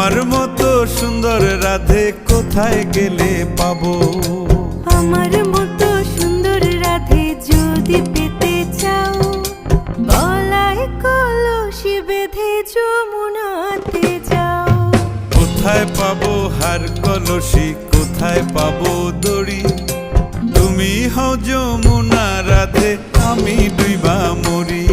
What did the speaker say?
তোমার মতো সুন্দর রাধে কোথায় গেলে পাবো? আমার মতো সুন্দর রাধে যদি পেতে চাও, গলায় কলসি বেঁধে যমুনাতে যাও। কোথায় পাবো হার কলসি, কোথায় পাবো দড়ি? তুমি হও যমুনা রাধে, আমি ডুইবা মরি।